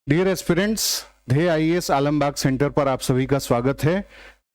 Dear aspirants, ध्येय IAS Alambagh centre पर आप सभी का स्वागत है।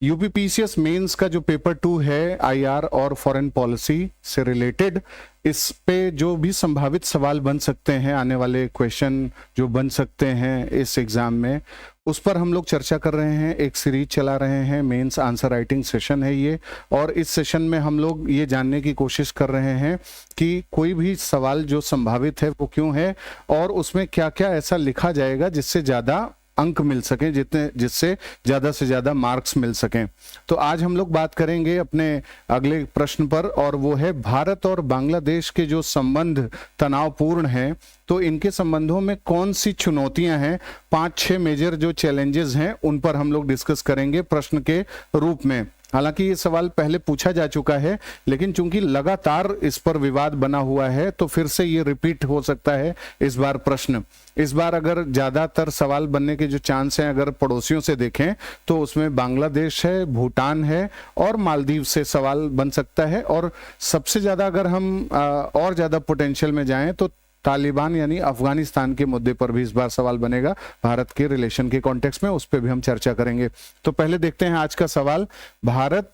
यूपीपीसीएस मेंस का जो पेपर 2 है आईआर और फॉरेन पॉलिसी से रिलेटेड, इस पे जो भी संभावित सवाल बन सकते हैं, आने वाले क्वेश्चन जो बन सकते हैं इस एग्जाम में, उस पर हम लोग चर्चा कर रहे हैं। एक सीरीज चला रहे हैं, मेंस आंसर राइटिंग सेशन है ये, और इस सेशन में हम लोग ये जानने की कोशिश कर रहे हैं कि कोई भी सवाल जो संभावित है वो क्यों है और उसमें क्या क्या ऐसा लिखा जाएगा जिससे ज़्यादा अंक मिल सकें, जिससे ज़्यादा से ज़्यादा मार्क्स मिल सकें। तो आज हम लोग बात करेंगे अपने अगले प्रश्न पर, और वो है भारत और बांग्लादेश के जो संबंध तनावपूर्ण हैं, तो इनके संबंधों में कौन सी चुनौतियां हैं। 5-6 मेजर जो चैलेंजेस हैं उन पर हम लोग डिस्कस करेंगे प्रश्न के रूप में। हालांकि ये सवाल पहले पूछा जा चुका है, लेकिन चूंकि लगातार इस पर विवाद बना हुआ है तो फिर से ये रिपीट हो सकता है इस बार प्रश्न। इस बार अगर ज्यादातर सवाल बनने के जो चांस हैं, अगर पड़ोसियों से देखें तो उसमें बांग्लादेश है, भूटान है और मालदीव से सवाल बन सकता है। और सबसे ज्यादा अगर हम और ज्यादा पोटेंशियल में जाएं तो तालिबान यानी अफगानिस्तान के मुद्दे पर भी इस बार सवाल बनेगा भारत के रिलेशन के कॉन्टेक्स्ट में, उस पर भी हम चर्चा करेंगे। तो पहले देखते हैं आज का सवाल, भारत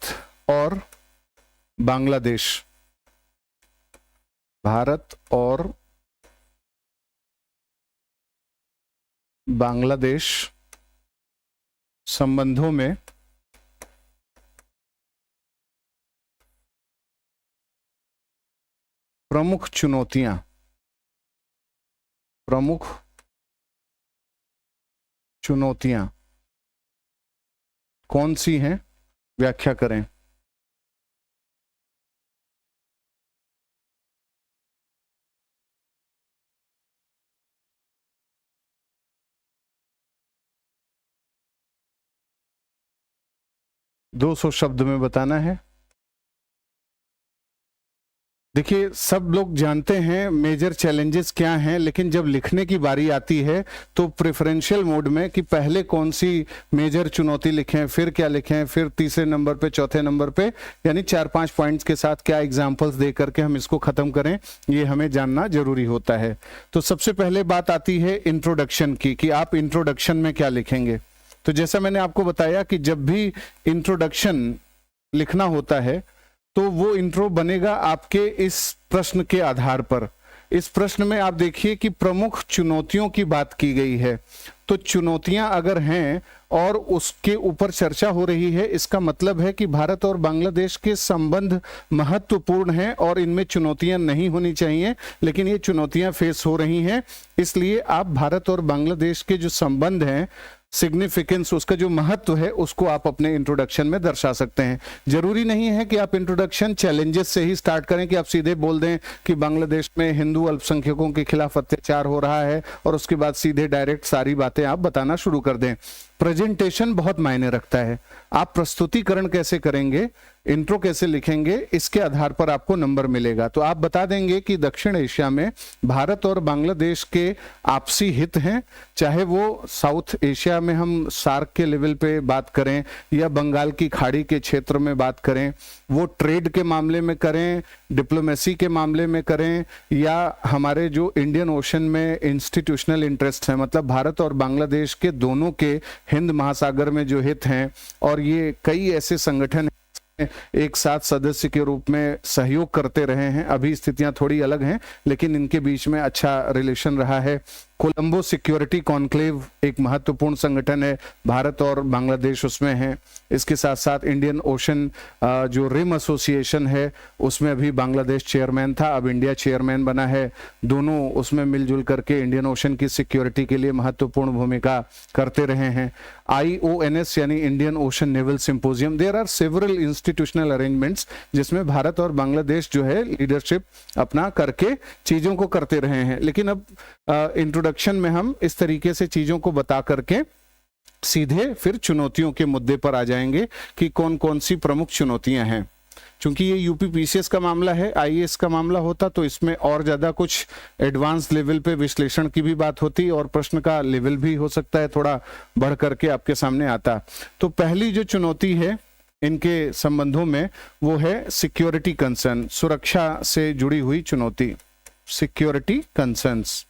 और बांग्लादेश। भारत और बांग्लादेश संबंधों में प्रमुख चुनौतियां कौन सी हैं, व्याख्या करें। दो 200 शब्द में बताना है। देखिए, सब लोग जानते हैं मेजर चैलेंजेस क्या हैं, लेकिन जब लिखने की बारी आती है तो प्रेफरेंशियल मोड में कि पहले कौन सी मेजर चुनौती लिखें, फिर क्या लिखें, फिर तीसरे नंबर पे, चौथे नंबर पे, यानी 4-5 पॉइंट्स के साथ क्या एग्जांपल्स दे करके हम इसको खत्म करें, ये हमें जानना जरूरी होता है। तो सबसे पहले बात आती है इंट्रोडक्शन की, कि आप इंट्रोडक्शन में क्या लिखेंगे। तो जैसा मैंने आपको बताया कि जब भी इंट्रोडक्शन लिखना होता है तो वो इंट्रो बनेगा आपके इस प्रश्न के आधार पर। इस प्रश्न में आप देखिए कि प्रमुख चुनौतियों की बात की गई है, तो चुनौतियां अगर हैं और उसके ऊपर चर्चा हो रही है, इसका मतलब है कि भारत और बांग्लादेश के संबंध महत्वपूर्ण हैं और इनमें चुनौतियां नहीं होनी चाहिए, लेकिन ये चुनौतियां फेस हो रही हैं। इसलिए आप भारत और बांग्लादेश के जो संबंध हैं, सिग्निफिकेंस, उसका जो महत्व है, उसको आप अपने इंट्रोडक्शन में दर्शा सकते हैं। जरूरी नहीं है कि आप इंट्रोडक्शन चैलेंजेस से ही स्टार्ट करें, कि आप सीधे बोल दें कि बांग्लादेश में हिंदू अल्पसंख्यकों के खिलाफ अत्याचार हो रहा है और उसके बाद सीधे डायरेक्ट सारी बातें आप बताना शुरू कर दें। प्रेजेंटेशन बहुत मायने रखता है। आप प्रस्तुतिकरण कैसे करेंगे, इंट्रो कैसे लिखेंगे, इसके आधार पर आपको नंबर मिलेगा। तो आप बता देंगे कि दक्षिण एशिया में भारत और बांग्लादेश के आपसी हित हैं, चाहे वो साउथ एशिया में हम सार्क के लेवल पे बात करें या बंगाल की खाड़ी के क्षेत्र में बात करें, वो ट्रेड के मामले में करें, डिप्लोमेसी के मामले में करें, या हमारे जो इंडियन ओशन में इंस्टीट्यूशनल इंटरेस्ट है, मतलब भारत और बांग्लादेश के दोनों के हिंद महासागर में जो हित हैं, और ये कई ऐसे संगठन एक साथ सदस्य के रूप में सहयोग करते रहे हैं। अभी स्थितियां थोड़ी अलग हैं, लेकिन इनके बीच में अच्छा रिलेशन रहा है। कोलंबो सिक्योरिटी कॉन्क्लेव एक महत्वपूर्ण संगठन है, भारत और बांग्लादेश उसमें है। इसके साथ साथ इंडियन ओशन जो रिम एसोसिएशन है, उसमें अभी बांग्लादेश चेयरमैन था, अब इंडिया चेयरमैन बना है। दोनों उसमें मिलजुल करके इंडियन ओशन की सिक्योरिटी के लिए महत्वपूर्ण भूमिका करते रहे हैं। IONS यानी Indian Ocean Naval Symposium, there are several institutional arrangements जिसमें भारत और बांग्लादेश जो है लीडरशिप अपना करके चीजों को करते रहे हैं। लेकिन अब इंट्रोडक्शन में हम इस तरीके से चीजों को बता करके सीधे फिर चुनौतियों के मुद्दे पर आ जाएंगे कि कौन कौन सी प्रमुख चुनौतियां हैं। चूंकि ये यूपीपीसीएस का मामला है, आईएएस का मामला होता तो इसमें और ज्यादा कुछ एडवांस लेवल पे विश्लेषण की भी बात होती और प्रश्न का लेवल भी हो सकता है थोड़ा बढ़ करके आपके सामने आता। तो पहली जो चुनौती है इनके संबंधों में वो है सिक्योरिटी कंसर्न, सुरक्षा से जुड़ी हुई चुनौती, सिक्योरिटी कंसर्न्स।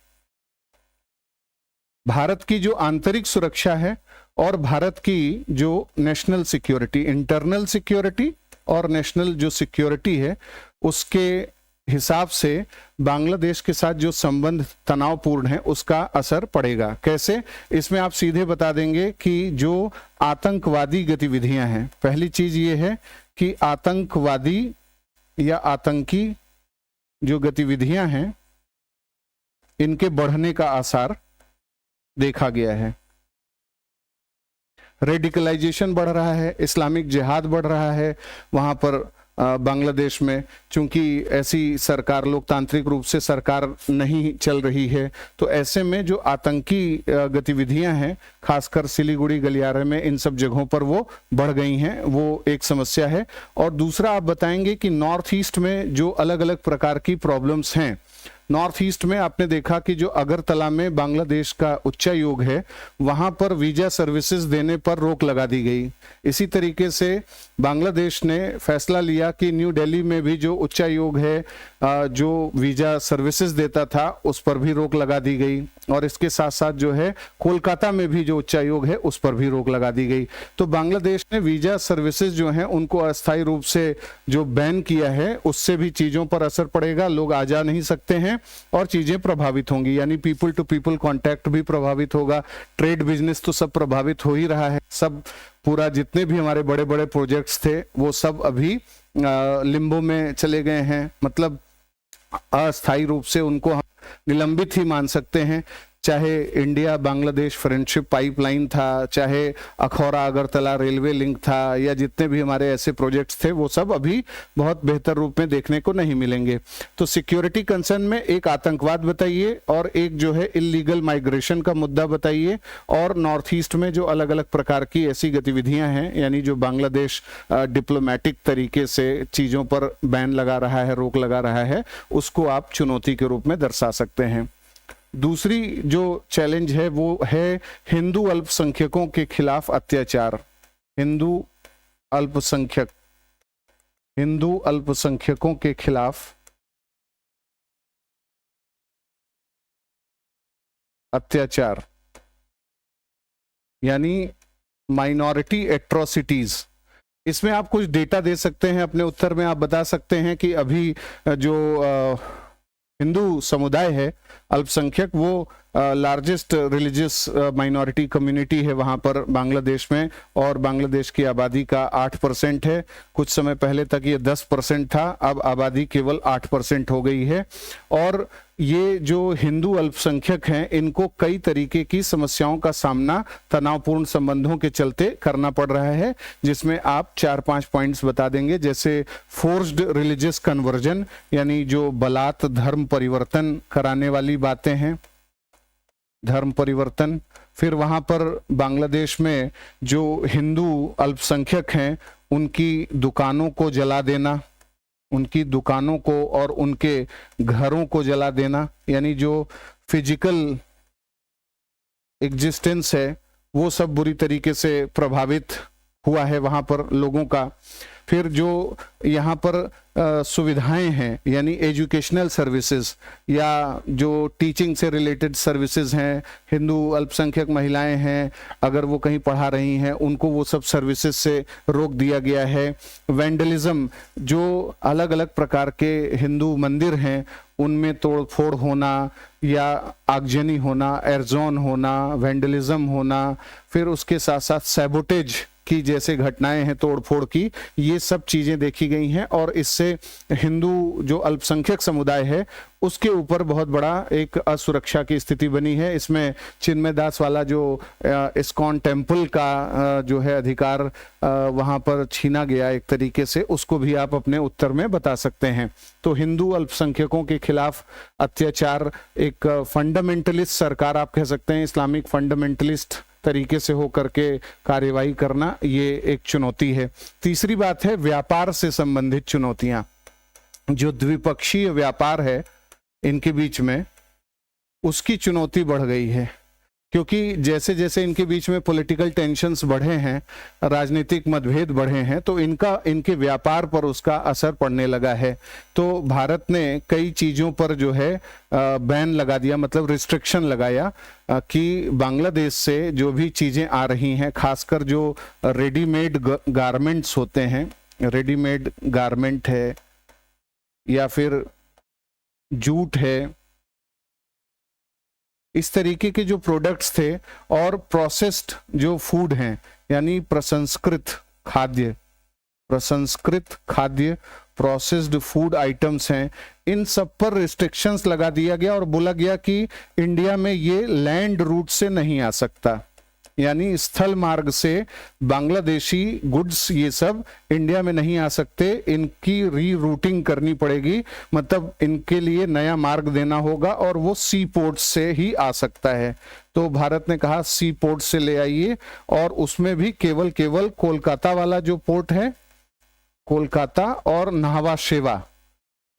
भारत की जो आंतरिक सुरक्षा है और भारत की जो नेशनल सिक्योरिटी, इंटरनल सिक्योरिटी और नेशनल जो सिक्योरिटी है, उसके हिसाब से बांग्लादेश के साथ जो संबंध तनावपूर्ण है उसका असर पड़ेगा। कैसे? इसमें आप सीधे बता देंगे कि जो आतंकवादी गतिविधियां हैं, पहली चीज ये है कि आतंकवादी या आतंकी जो गतिविधियां हैं इनके बढ़ने का आसार देखा गया है। रेडिकलाइजेशन बढ़ रहा है, इस्लामिक जिहाद बढ़ रहा है वहां पर बांग्लादेश में। चूंकि ऐसी सरकार, लोकतांत्रिक रूप से सरकार नहीं चल रही है, तो ऐसे में जो आतंकी गतिविधियां हैं खासकर सिलीगुड़ी, गलियारे में, इन सब जगहों पर वो बढ़ गई हैं, वो एक समस्या है। और दूसरा आप बताएंगे कि नॉर्थ ईस्ट में जो अलग अलग प्रकार की प्रॉब्लम्स हैं, नॉर्थ ईस्ट में आपने देखा कि जो अगरतला में बांग्लादेश का उच्चायोग है वहां पर वीजा सर्विसेज देने पर रोक लगा दी गई। इसी तरीके से बांग्लादेश ने फैसला लिया कि न्यू दिल्ली में भी जो उच्चायोग है जो वीजा सर्विसेज देता था उस पर भी रोक लगा दी गई, और इसके साथ साथ जो है कोलकाता में भी जो उच्चायोग है उस पर भी रोक लगा दी गई। तो बांग्लादेश ने वीजा सर्विसेज जो हैं उनको अस्थायी रूप से जो बैन किया है उससे भी चीजों पर असर पड़ेगा, लोग आ जा नहीं सकते हैं और चीजें प्रभावित होंगी, यानी पीपल टू पीपल कांटेक्ट भी प्रभावित होगा, ट्रेड बिजनेस तो सब प्रभावित हो ही रहा है। सब पूरा जितने भी हमारे बड़े बड़े प्रोजेक्ट्स थे वो सब अभी लिम्बो में चले गए हैं, मतलब अस्थायी रूप से उनको हम निलंबित ही मान सकते हैं। चाहे इंडिया बांग्लादेश फ्रेंडशिप पाइपलाइन था, चाहे अखौरा अगरतला रेलवे लिंक था, या जितने भी हमारे ऐसे प्रोजेक्ट्स थे वो सब अभी बहुत बेहतर रूप में देखने को नहीं मिलेंगे। तो सिक्योरिटी कंसर्न में एक आतंकवाद बताइए और एक जो है इलीगल माइग्रेशन का मुद्दा बताइए, और नॉर्थ ईस्ट में जो अलग अलग प्रकार की ऐसी गतिविधियां हैं, यानी जो बांग्लादेश डिप्लोमेटिक तरीके से चीजों पर बैन लगा रहा है, रोक लगा रहा है, उसको आप चुनौती के रूप में दर्शा सकते हैं। दूसरी जो चैलेंज है वो है हिंदू अल्पसंख्यकों के खिलाफ अत्याचार। हिंदू अल्पसंख्यकों के खिलाफ अत्याचार, यानी माइनॉरिटी एट्रोसिटीज। इसमें आप कुछ डेटा दे सकते हैं, अपने उत्तर में आप बता सकते हैं कि अभी जो हिंदू समुदाय है अल्पसंख्यक, वो लार्जेस्ट रिलीजियस माइनॉरिटी कम्युनिटी है वहां पर बांग्लादेश में, और बांग्लादेश की आबादी का 8% है। कुछ समय पहले तक ये 10% था, अब आबादी केवल 8% हो गई है। और ये जो हिंदू अल्पसंख्यक हैं इनको कई तरीके की समस्याओं का सामना तनावपूर्ण संबंधों के चलते करना पड़ रहा है, जिसमें आप 4-5 पॉइंट्स बता देंगे। जैसे फोर्स्ड रिलीजियस कन्वर्जन, यानी जो बलात् धर्म परिवर्तन कराने वाली बातें हैं, धर्म परिवर्तन। फिर वहां पर बांग्लादेश में जो हिंदू अल्पसंख्यक हैं उनकी दुकानों को जला देना, उनकी दुकानों को और उनके घरों को जला देना, यानी जो फिजिकल एग्जिस्टेंस है वो सब बुरी तरीके से प्रभावित हुआ है वहां पर लोगों का। फिर जो यहाँ पर सुविधाएं हैं, यानी एजुकेशनल सर्विसेज या जो टीचिंग से रिलेटेड सर्विसेज हैं, हिंदू अल्पसंख्यक महिलाएं हैं अगर वो कहीं पढ़ा रही हैं उनको वो सब सर्विसेज से रोक दिया गया है। वैंडलिज्म, जो अलग अलग प्रकार के हिंदू मंदिर हैं उनमें तोड़फोड़ होना या आगजनी होना, एयरजोन होना, वैंडलिज्म होना, फिर उसके साथ साथ सैबोटेज की जैसे घटनाएं हैं तोड़फोड़ की, ये सब चीजें देखी गई हैं। और इससे हिंदू जो अल्पसंख्यक समुदाय है उसके ऊपर बहुत बड़ा एक असुरक्षा की स्थिति बनी है। इसमें चिन्मय दास वाला जो इस्कॉन टेम्पल का जो है अधिकार वहां पर छीना गया एक तरीके से, उसको भी आप अपने उत्तर में बता सकते हैं। तो हिंदू अल्पसंख्यकों के खिलाफ अत्याचार, एक फंडामेंटलिस्ट सरकार आप कह सकते हैं, इस्लामिक फंडामेंटलिस्ट तरीके से हो करके कार्यवाही करना, ये एक चुनौती है। तीसरी बात है व्यापार से संबंधित चुनौतियां। जो द्विपक्षीय व्यापार है इनके बीच में, उसकी चुनौती बढ़ गई है, क्योंकि जैसे जैसे इनके बीच में पॉलिटिकल टेंशन्स बढ़े हैं, राजनीतिक मतभेद बढ़े हैं, तो इनके व्यापार पर उसका असर पड़ने लगा है। तो भारत ने कई चीज़ों पर जो है बैन लगा दिया, मतलब रिस्ट्रिक्शन लगाया कि बांग्लादेश से जो भी चीज़ें आ रही हैं, खासकर जो रेडीमेड गारमेंट्स होते हैं, रेडीमेड गारमेंट है या फिर जूट है, इस तरीके के जो प्रोडक्ट्स थे, और प्रोसेस्ड जो फूड हैं यानी प्रसंस्कृत खाद्य प्रोसेस्ड फूड आइटम्स हैं, इन सब पर रिस्ट्रिक्शंस लगा दिया गया और बोला गया कि इंडिया में ये लैंड रूट से नहीं आ सकता, यानी स्थल मार्ग से बांग्लादेशी गुड्स ये सब इंडिया में नहीं आ सकते, इनकी रीरूटिंग करनी पड़ेगी, मतलब इनके लिए नया मार्ग देना होगा और वो सी पोर्ट से ही आ सकता है। तो भारत ने कहा सी पोर्ट से ले आइए, और उसमें भी केवल कोलकाता वाला जो पोर्ट है, कोलकाता और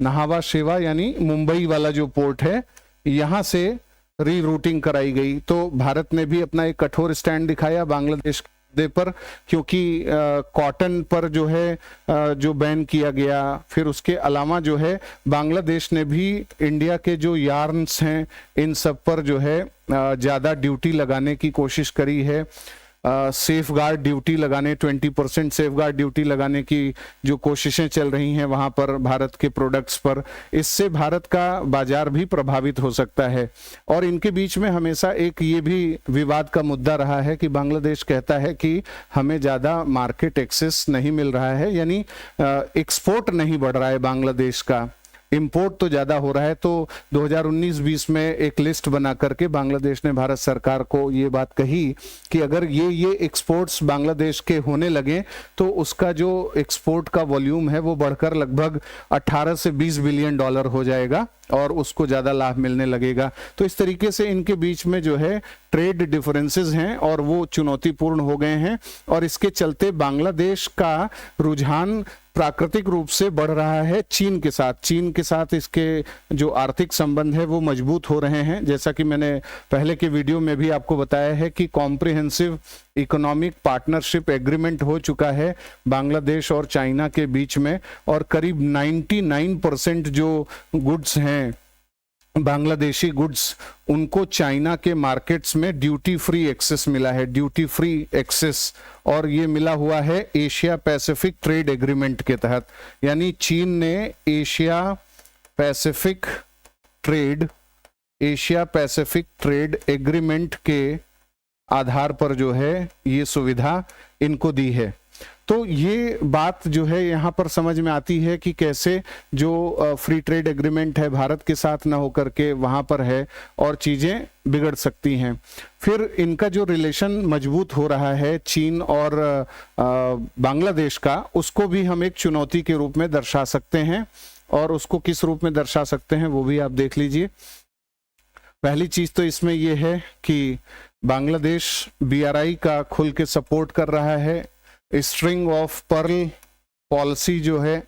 नाहवा शेवा यानी मुंबई वाला जो पोर्ट है, यहां से रीरूटिंग कराई गई। तो भारत ने भी अपना एक कठोर स्टैंड दिखाया बांग्लादेश के पर, क्योंकि कॉटन पर जो है जो बैन किया गया। फिर उसके अलावा जो है बांग्लादेश ने भी इंडिया के जो यार्न्स हैं इन सब पर जो है ज़्यादा ड्यूटी लगाने की कोशिश करी है। सेफ गार्ड ड्यूटी लगाने, 20% सेफ गार्ड ड्यूटी लगाने की जो कोशिशें चल रही हैं वहां पर भारत के प्रोडक्ट्स पर, इससे भारत का बाजार भी प्रभावित हो सकता है। और इनके बीच में हमेशा एक ये भी विवाद का मुद्दा रहा है कि बांग्लादेश कहता है कि हमें ज़्यादा मार्केट एक्सेस नहीं मिल रहा है, यानी एक्सपोर्ट नहीं बढ़ रहा है बांग्लादेश का, इंपोर्ट तो ज़्यादा हो रहा है। तो 2019-20 में एक लिस्ट बना करके बांग्लादेश ने भारत सरकार को ये बात कही कि अगर ये एक्सपोर्ट्स बांग्लादेश के होने लगे तो उसका जो एक्सपोर्ट का वॉल्यूम है वो बढ़कर लगभग 18 से 20 बिलियन डॉलर हो जाएगा और उसको ज़्यादा लाभ मिलने लगेगा। तो इस तरीके से इनके बीच में जो है ट्रेड डिफरेंसेस हैं और वो चुनौतीपूर्ण हो गए हैं, और इसके चलते बांग्लादेश का रुझान प्राकृतिक रूप से बढ़ रहा है चीन के साथ इसके जो आर्थिक संबंध है वो मजबूत हो रहे हैं। जैसा कि मैंने पहले के वीडियो में भी आपको बताया है कि कॉम्प्रिहेंसिव इकोनॉमिक पार्टनरशिप एग्रीमेंट हो चुका है बांग्लादेश और चाइना के बीच में, और करीब 99% जो गुड्स हैं बांग्लादेशी गुड्स, उनको चाइना के मार्केट्स में ड्यूटी फ्री एक्सेस मिला है, ड्यूटी फ्री एक्सेस, और ये मिला हुआ है एशिया पैसिफिक ट्रेड एग्रीमेंट के तहत। यानी चीन ने एशिया पैसिफिक ट्रेड एग्रीमेंट के आधार पर जो है ये सुविधा इनको दी है। तो ये बात जो है यहाँ पर समझ में आती है कि कैसे जो फ्री ट्रेड एग्रीमेंट है भारत के साथ ना होकर के वहाँ पर है और चीज़ें बिगड़ सकती हैं। फिर इनका जो रिलेशन मजबूत हो रहा है चीन और बांग्लादेश का, उसको भी हम एक चुनौती के रूप में दर्शा सकते हैं, और उसको किस रूप में दर्शा सकते हैं वो भी आप देख लीजिए। पहली चीज़ तो इसमें ये है कि बांग्लादेश BRI का खुल के सपोर्ट कर रहा है। स्ट्रिंग ऑफ पर्ल पॉलिसी जो है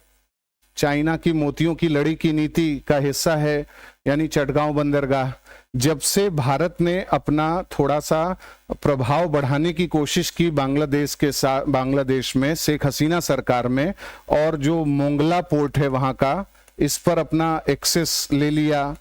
चाइना की मोतियों की लड़ी की नीति का हिस्सा है, यानी चटगांव बंदरगाह। जब से भारत ने अपना थोड़ा सा प्रभाव बढ़ाने की कोशिश की बांग्लादेश में शेख हसीना सरकार में, और जो मोंगला पोर्ट है वहाँ का, इस पर अपना एक्सेस ले लिया,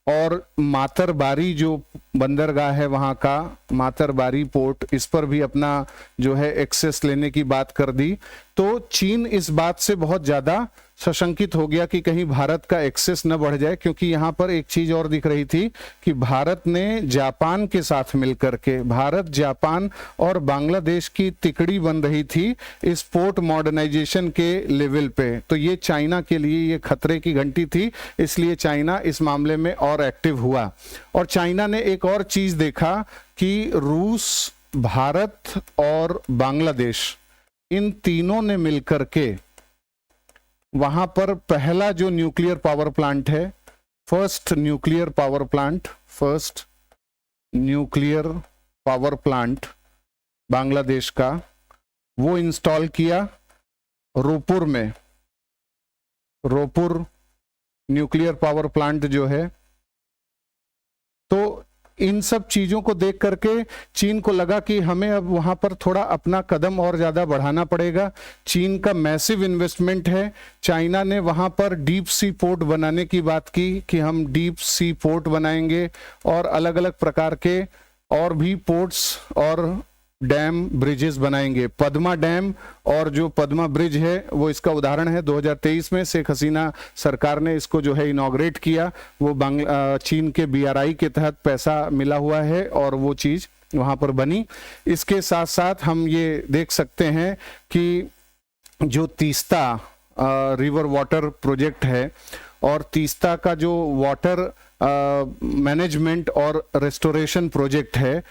और मातरबारी जो बंदरगाह है वहाँ का, मातरबारी पोर्ट, इस पर भी अपना जो है एक्सेस लेने की बात कर दी। तो चीन इस बात से बहुत ज़्यादा सशंकित हो गया कि कहीं भारत का एक्सेस न बढ़ जाए, क्योंकि यहाँ पर एक चीज़ और दिख रही थी कि भारत ने जापान के साथ मिलकर के, भारत जापान और बांग्लादेश की तिकड़ी बन रही थी इस पोर्ट मॉडर्नाइजेशन के लेवल पे। तो ये चाइना के लिए ये खतरे की घंटी थी, इसलिए चाइना इस मामले में और एक्टिव हुआ। और चाइना ने एक और चीज़ देखा कि रूस, भारत और बांग्लादेश, इन तीनों ने मिलकर के वहां पर पहला जो न्यूक्लियर पावर प्लांट है, first nuclear power plant Bangladesh का, वो इंस्टॉल किया रोपुर में। रोपुर न्यूक्लियर पावर प्लांट जो है, तो इन सब चीजों को देख करके चीन को लगा कि हमें अब वहां पर थोड़ा अपना कदम और ज्यादा बढ़ाना पड़ेगा। चीन का मैसिव इन्वेस्टमेंट है। चाइना ने वहां पर डीप सी पोर्ट बनाने की बात की कि हम डीप सी पोर्ट बनाएंगे और अलग अलग प्रकार के और भी पोर्ट्स और डैम ब्रिजेस बनाएंगे। पद्मा डैम और जो पद्मा ब्रिज है वो इसका उदाहरण है। 2023 में शेख हसीना सरकार ने इसको जो है इनॉग्रेट किया। वो चीन के BRI के तहत पैसा मिला हुआ है और वो चीज वहां पर बनी। इसके साथ साथ हम ये देख सकते हैं कि जो तीस्ता रिवर वाटर प्रोजेक्ट है और तीस्ता का जो वाटर मैनेजमेंट और रेस्टोरेशन प्रोजेक्ट है,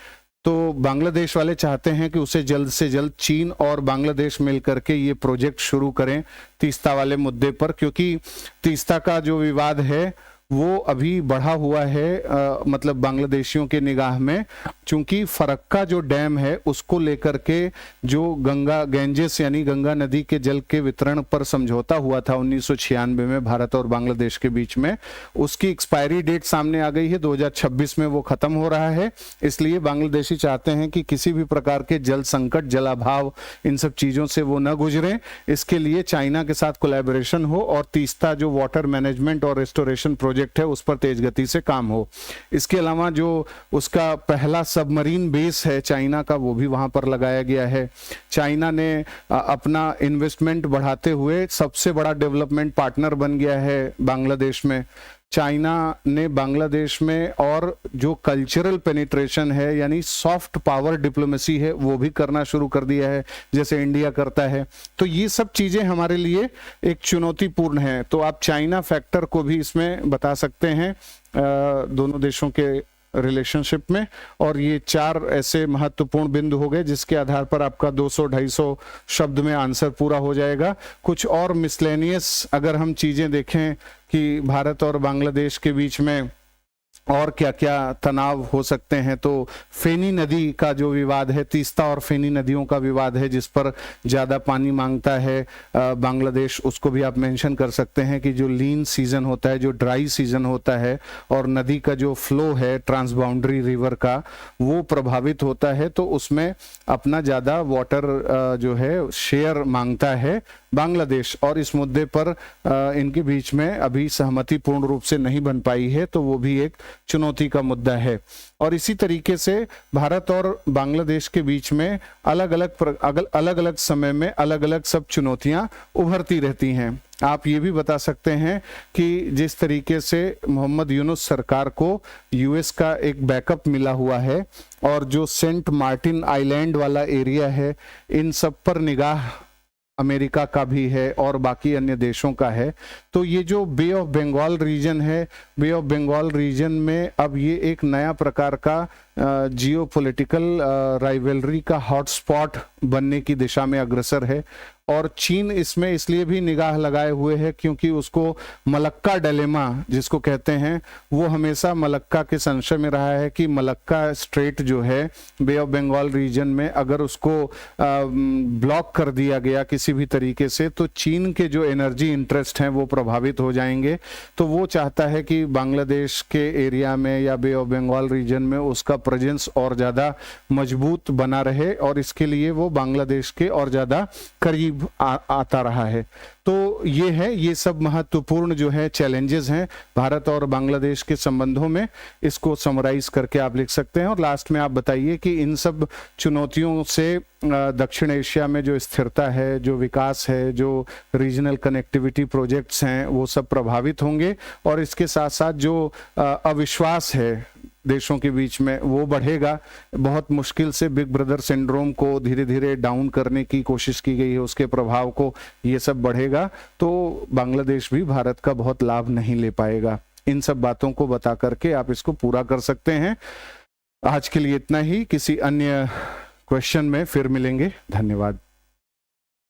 तो बांग्लादेश वाले चाहते हैं कि उसे जल्द से जल्द चीन और बांग्लादेश मिलकर के ये प्रोजेक्ट शुरू करें तीस्ता वाले मुद्दे पर, क्योंकि तीस्ता का जो विवाद है वो अभी बढ़ा हुआ है मतलब बांग्लादेशियों के निगाह में, चूंकि फरक्का जो डैम है उसको लेकर के जो गैंजेस यानी गंगा नदी के जल के वितरण पर समझौता हुआ था 1996 में भारत और बांग्लादेश के बीच में, उसकी एक्सपायरी डेट सामने आ गई है। 2026 में वो खत्म हो रहा है। इसलिए बांग्लादेशी चाहते हैं कि किसी भी प्रकार के जल संकट, जलाभाव, इन सब चीजों से वो न गुजरे। इसके लिए चाइना के साथ कोलैबोरेशन हो और तीस्ता जो वाटर मैनेजमेंट और रेस्टोरेशन प्रोजेक्ट है उस पर तेज गति से काम हो। इसके अलावा जो उसका पहला सबमरीन बेस है चाइना का, वो भी वहां पर लगाया गया है। चाइना ने अपना इन्वेस्टमेंट बढ़ाते हुए सबसे बड़ा डेवलपमेंट पार्टनर बन गया है बांग्लादेश में। चाइना ने बांग्लादेश में और जो कल्चरल पेनिट्रेशन है यानी सॉफ्ट पावर डिप्लोमेसी है वो भी करना शुरू कर दिया है, जैसे इंडिया करता है। तो ये सब चीजें हमारे लिए एक चुनौतीपूर्ण है। तो आप चाइना फैक्टर को भी इसमें बता सकते हैं दोनों देशों के रिलेशनशिप में। और ये 4 ऐसे महत्वपूर्ण बिंदु हो गए जिसके आधार पर आपका 200-250 शब्द में आंसर पूरा हो जाएगा। कुछ और मिसलेनियस अगर हम चीजें देखें कि भारत और बांग्लादेश के बीच में और क्या क्या तनाव हो सकते हैं, तो फेनी नदी का जो विवाद है, तीस्ता और फेनी नदियों का विवाद है जिस पर ज़्यादा पानी मांगता है बांग्लादेश, उसको भी आप मेंशन कर सकते हैं कि जो लीन सीजन होता है, जो ड्राई सीजन होता है और नदी का जो फ्लो है ट्रांसबाउंड्री रिवर का वो प्रभावित होता है, तो उसमें अपना ज़्यादा वाटर जो है शेयर मांगता है बांग्लादेश। और इस मुद्दे पर इनके बीच में अभी सहमति पूर्ण रूप से नहीं बन पाई है, तो वो भी एक चुनौती का मुद्दा है। और इसी तरीके से भारत और बांग्लादेश के बीच में अलग अलग समय में अलग अलग सब चुनौतियां उभरती रहती हैं। आप ये भी बता सकते हैं कि जिस तरीके से मोहम्मद यूनुस सरकार को यूएस का एक बैकअप मिला हुआ है और जो सेंट मार्टिन आइलैंड वाला एरिया है, इन सब पर निगाह अमेरिका का भी है और बाकी अन्य देशों का है। तो ये जो बे ऑफ बंगाल रीजन है, बे ऑफ बंगाल रीजन में अब ये एक नया प्रकार का जियोपॉलिटिकल राइवलरी का हॉटस्पॉट बनने की दिशा में अग्रसर है। और चीन इसमें इसलिए भी निगाह लगाए हुए है क्योंकि उसको मलक्का डिलेमा जिसको कहते हैं, वो हमेशा मलक्का के संशय में रहा है कि मलक्का स्ट्रेट जो है बे ऑफ बंगाल रीजन में अगर उसको ब्लॉक कर दिया गया किसी भी तरीके से तो चीन के जो एनर्जी इंटरेस्ट हैं वो प्रभावित हो जाएंगे। तो वो चाहता है कि बांग्लादेश के एरिया में या बे ऑफ बंगाल रीजन में उसका प्रेजेंस और ज़्यादा मजबूत बना रहे और इसके लिए वो बांग्लादेश के और ज़्यादा करीब आता रहा है। तो ये है, ये सब महत्वपूर्ण जो है चैलेंजेस हैं भारत और बांग्लादेश के संबंधों में। इसको समराइज करके आप लिख सकते हैं और लास्ट में आप बताइए कि इन सब चुनौतियों से दक्षिण एशिया में जो स्थिरता है, जो विकास है, जो रीजनल कनेक्टिविटी प्रोजेक्ट्स हैं वो सब प्रभावित होंगे और इसके साथ साथ जो अविश्वास है देशों के बीच में वो बढ़ेगा। बहुत मुश्किल से बिग ब्रदर सिंड्रोम को धीरे धीरे डाउन करने की कोशिश की गई है, उसके प्रभाव को ये सब बढ़ेगा, तो बांग्लादेश भी भारत का बहुत लाभ नहीं ले पाएगा। इन सब बातों को बता करके आप इसको पूरा कर सकते हैं। आज के लिए इतना ही, किसी अन्य क्वेश्चन में फिर मिलेंगे। धन्यवाद।